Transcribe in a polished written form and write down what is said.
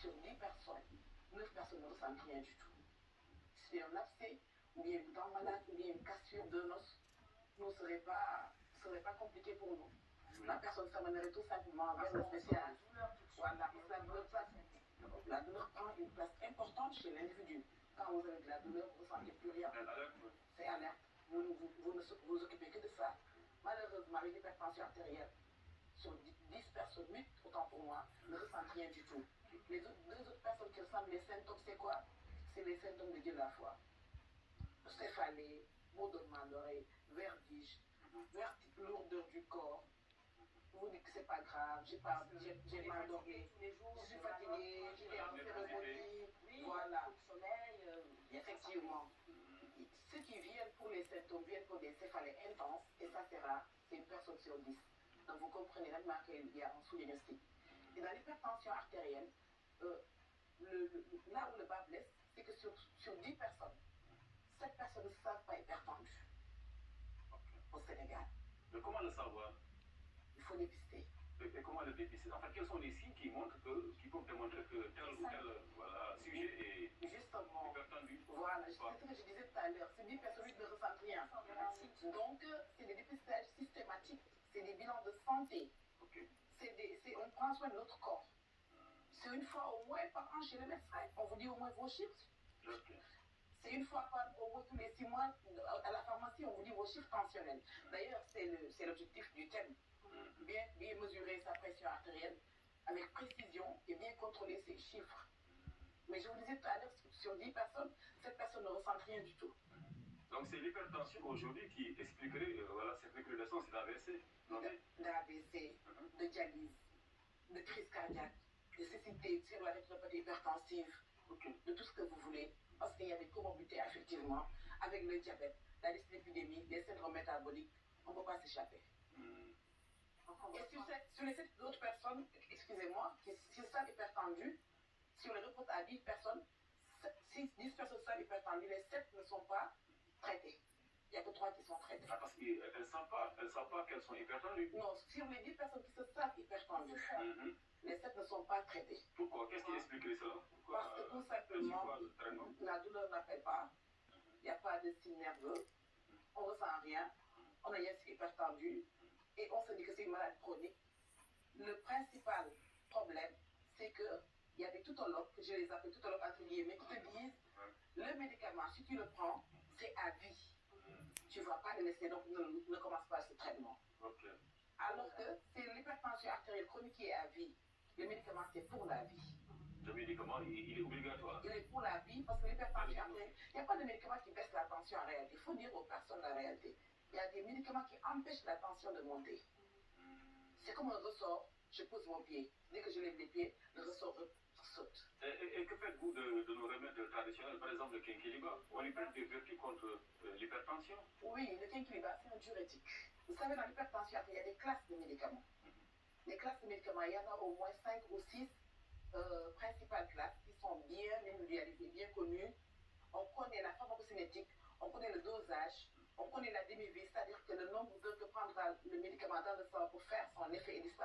sur 10 personnes, 9 personnes ne ressentent rien du tout. Si un abcès, ou bien une dent malade, ou bien une cassure de l'os, ne serait pas compliqué pour nous. Oui. La personne s'amènerait tout simplement vers le spécialiste. Voilà, la douleur prend une place importante chez l'individu. Quand vous avez de la douleur, vous ne ressentez plus rien. C'est alerte. Vous ne vous occupez que de ça. Malheureusement, avec l'hypertension artérielle, sur 10 personnes, 8, autant pour moi, ne ressentent rien du tout. Les deux autres personnes qui ressentent les symptômes, c'est quoi? C'est les symptômes de Dieu de la foi. Céphalée, bourdonnement d'oreille, vertige, lourdeur du corps. Vous dites que c'est pas grave, j'ai mal dormi, je suis fatiguée, j'ai un cérémonie, voilà. Effectivement. Ceux qui viennent pour les symptômes viennent pour des céphalées intenses, et ça c'est rare, c'est une personne sur 10. Donc vous comprenez nettement qu'il y a un sous-diagnostic. Et dans l'hypertension artérielle, là où le bas blesse, c'est que sur 10 personnes, 7 personnes ne savent pas hypertendues au Sénégal. Mais comment le savoir? Il faut dépister. Et comment le dépister? En fait, quels sont les signes qui peuvent démontrer que tel ou tel sujet est justement hypertendu? Voilà, c'est ce que je disais tout à l'heure. C'est 10 personnes qui ne ressentent rien. Donc, c'est des dépistages systématiques. C'est des bilans de santé. Okay. On prend soin de notre corps. C'est une fois au moins par an chez le médecin. On vous dit au moins vos chiffres. Okay. C'est une fois au moins tous les 6 mois à la pharmacie, on vous dit vos chiffres tensionnels. D'ailleurs, c'est l'objectif du thème. Bien mesurer sa pression artérielle avec précision et bien contrôler ses chiffres. Mais je vous disais tout à l'heure, sur 10 personnes, 7 personnes ne ressentent rien du tout. Donc c'est l'hypertension aujourd'hui qui expliquerait cette recrudescence d'AVC. D'AVC, de dialyse, de crise cardiaque, de cécité, de cérébralité hypertensive, de tout ce que vous voulez. Parce qu'il y a des comorbidités, effectivement, avec le diabète, la dyslipidémie, les syndromes métaboliques, on ne peut pas s'échapper. Et sur les 7 autres personnes, excusez-moi, qui sont hypertendues, sur les reports à 10 personnes, 10 personnes sont hypertendues, les 7 ne sont pas traitées. Il n'y a que 3 qui sont traitées. Ah, parce qu'elles ne savent pas qu'elles sont hypertendues. Non, sur les 10 personnes qui se savent hypertendues, les 7 ne sont pas traitées. Pourquoi? Qu'est-ce qui expliquerait cela? Parce que tout simplement, la douleur n'appelle pas, il n'y a pas de signe nerveux, on ne ressent rien, on est hypertendu et on se dit que c'est une maladie chronique. Le principal problème, c'est qu'il y a des tutologues, que je les appelle tutologues entre guillemets, qui te disent le médicament, si tu le prends, c'est à vie. Tu ne vas pas le laisser, donc ne commence pas ce traitement. Okay. Alors que c'est l'hypertension artérielle chronique qui est à vie. Le médicament, c'est pour la vie. Le médicament, il est obligatoire. Il est pour la vie parce que l'hypertension artérielle, il n'y a pas de médicament qui baisse la tension en réalité. Il faut dire aux personnes la réalité. Il y a des médicaments qui empêchent la tension de monter. C'est comme un ressort. Je pose mon pied. Dès que je lève les pieds, le ressort saute. Et que faites-vous de nos remèdes traditionnels, par exemple le quinquilibre? On y prête des vertus contre l'hypertension? Oui, le quinquilibre, c'est un diurétique. Vous savez, dans l'hypertension, il y a des classes de médicaments. Les classes de médicaments, il y en a au moins 5 ou 6 principales classes qui sont bien individualisées, bien connues. On connaît la pharmacocinétique, on connaît le dosage, on connaît la demi-vie, c'est-à-dire que le nombre d'heures que prendra le médicament dans le sang pour faire son effet et disparaître.